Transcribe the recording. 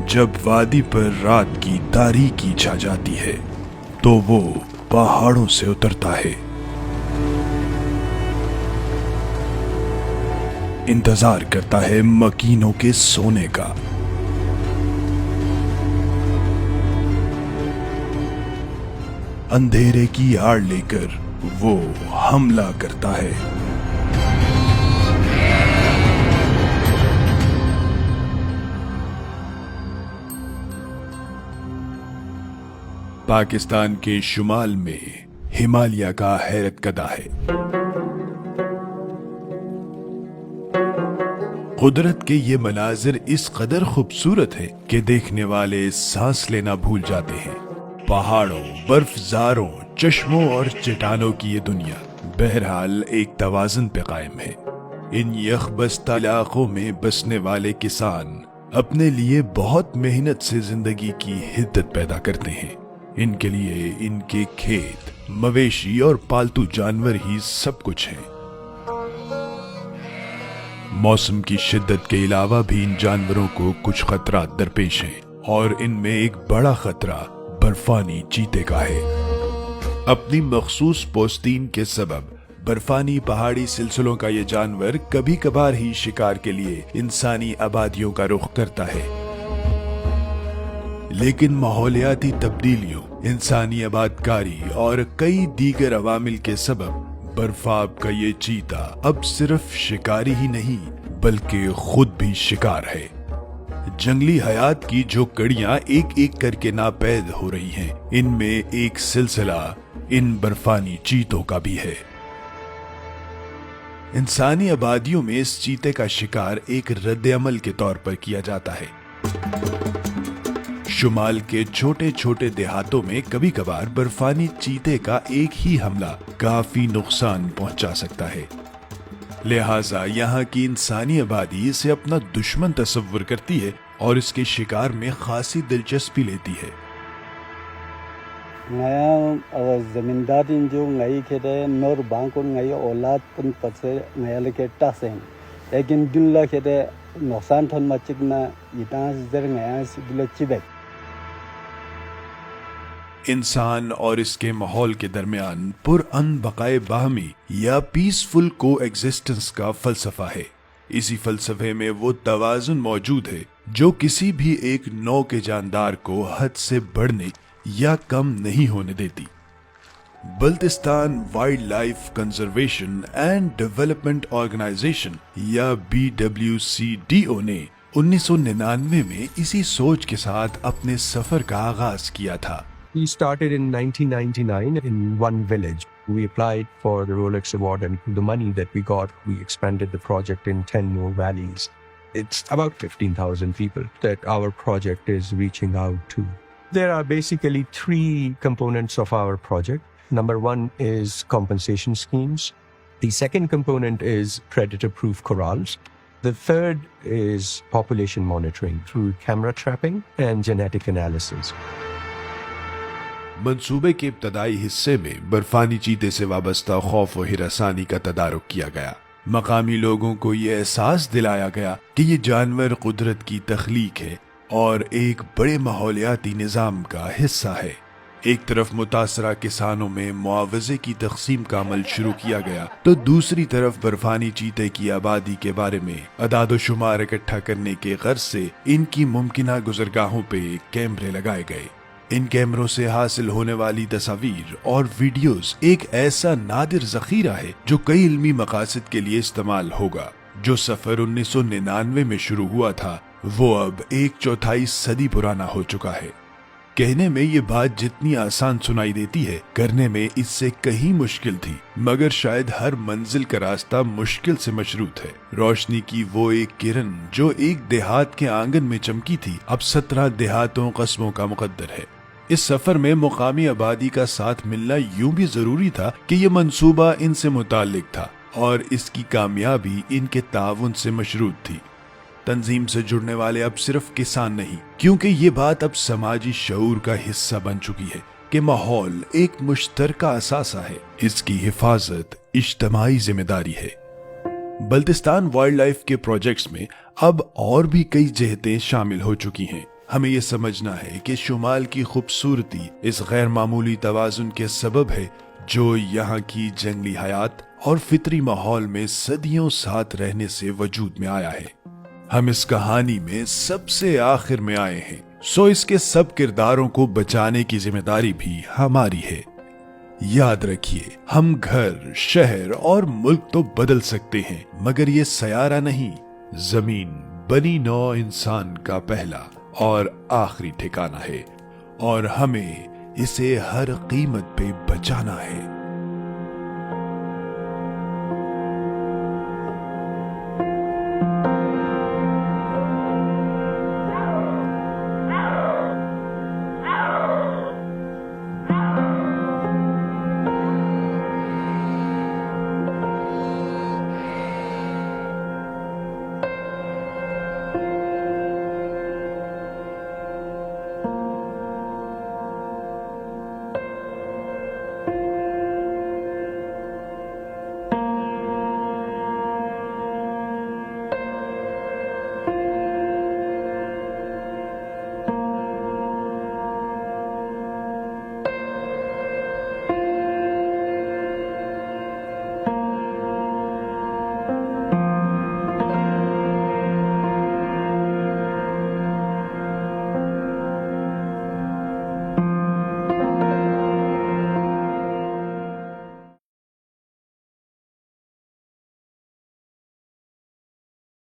जब वादी पर रात की तारीकी छा जाती है तो वो पहाड़ों से उतरता है। इंतजार करता है मकीनों के सोने का। अंधेरे की आड़ लेकर वो हमला करता है। पाकिस्तान के शुमाल में हिमालय का हैरत कदा है। कुदरत के ये मनाजिर इस कदर खूबसूरत है कि देखने वाले सांस लेना भूल जाते हैं। पहाड़ों, बर्फजारों, चश्मों और चट्टानों की ये दुनिया बहरहाल एक तवाज़ुन पे कायम है। इन यखबस्ता इलाकों में बसने वाले किसान अपने लिए बहुत मेहनत से जिंदगी की हिद्दत पैदा करते हैं। इनके लिए इनके खेत, मवेशी और पालतू जानवर ही सब कुछ हैं। मौसम की शिद्दत के अलावा भी इन जानवरों को कुछ खतरा दरपेश हैं और इनमें एक बड़ा खतरा बर्फानी चीते का है। अपनी मखसूस पोस्तीन के सबब बर्फानी पहाड़ी सिलसिलों का ये जानवर कभी कभार ही शिकार के लिए इंसानी आबादियों का रुख करता है, लेकिन माहौलियाती तब्दीलियों, इंसानी आबादकारी और कई दीगर अवामिल के सबब बर्फाब का ये चीता अब सिर्फ शिकारी ही नहीं बल्कि खुद भी शिकार है। जंगली हयात की जो कड़ियां एक एक करके नापैद हो रही हैं, इनमें एक सिलसिला इन बर्फानी चीतों का भी है। इंसानी आबादियों में इस चीते का शिकार एक रद्द-ए-अमल के तौर पर किया जाता है। शुमाल के छोटे छोटे देहातों में कभी कभार बर्फानी चीते का एक ही हमला काफी नुकसान पहुंचा सकता है। लिहाजा यहाँ की इंसानी आबादी इसे अपना दुश्मन तस्वुर करती है और इसके शिकार में खासी दिलचस्पी लेती है। जमींदार जो नई खेते नोर बांको नई औलाद पन पसे नया लेके टासें, लेकिन दुल्ला खेते नुकसान थन मचिकना इतना जर नया दुल्ला चिबे। इंसान और इसके माहौल के दरमियान पुरअमन बकाए बाहमी या पीसफुल को एग्जिस्टेंस का फलसफा है। इसी फलसफे में वो तवाज़ुन मौजूद है जो किसी भी एक नौ के जानदार को हद से बढ़ने या कम नहीं होने देती। Baltistan wild life conservation and development organisation या BWCDO ने 1999 में इसी सोच के साथ अपने सफर का आगाज किया था। We started in 1999 in one village. We applied for the Rolex Award, and the money that we got, we expanded the project in 10 more valleys. It's about 15,000 people that our project is reaching out to. There are basically three components of our project. Number one is compensation schemes. The second component is predator-proof corrals. The third is population monitoring through camera trapping and genetic analysis. मंसूबे के इब्तदाई हिस्से में बर्फानी चीते से वाबस्ता खौफ और हिरासानी का तदारुक किया गया। मकामी लोगों को ये एहसास दिलाया गया कि ये जानवर कुदरत की तख्लीक है और एक बड़े माहौलियाती निज़ाम का हिस्सा है। एक तरफ मुतासरा किसानों में मुआवजे की तकसीम का अमल शुरू किया गया तो दूसरी तरफ बर्फानी चीते की आबादी के बारे में अदादो शुमार इकट्ठा करने के गर्ज से इनकी मुमकिना गुजरगाहों पे कैमरे लगाए गए। इन कैमरों से हासिल होने वाली तस्वीर और वीडियोस एक ऐसा नादिर जखीरा है जो कई इल्मी मकासद के लिए इस्तेमाल होगा। जो सफर 1999 में शुरू हुआ था वो अब 1/4 सदी पुराना हो चुका है। कहने में ये बात जितनी आसान सुनाई देती है, करने में इससे कहीं मुश्किल थी, मगर शायद हर मंजिल का रास्ता मुश्किल से मशरूत है। रोशनी की वो एक किरण जो एक देहात के आंगन में चमकी थी, अब 17 देहातों कस्बों का मुकद्दर है। इस सफर में मुकामी आबादी का साथ मिलना यूं भी जरूरी था कि ये मंसूबा इनसे मुताल्लिक था और इसकी कामयाबी इनके ताउन से मशरूत थी। तंजीम से जुड़ने वाले अब सिर्फ किसान नहीं, क्योंकि ये बात अब समाजी शऊर का हिस्सा बन चुकी है कि माहौल एक मुश्तरका असासा है, इसकी हिफाजत इज्तिमाई जिम्मेदारी है। बल्तिस्तान वाइल्ड लाइफ के प्रोजेक्ट्स में अब और भी कई जहतें शामिल हो चुकी हैं। हमें ये समझना है कि शुमाल की खूबसूरती इस गैर मामूली तवाजुन के सबब है जो यहाँ की जंगली हयात और फितरी माहौल में सदियों साथ रहने से वजूद में आया है। हम इस कहानी में सबसे आखिर में आए हैं, सो इसके सब किरदारों को बचाने की जिम्मेदारी भी हमारी है। याद रखिए, हम घर, शहर और मुल्क तो बदल सकते हैं, मगर ये सयारा नहीं। जमीन बनी नौ इंसान का पहला और आखिरी ठिकाना है और हमें इसे हर कीमत पे बचाना है।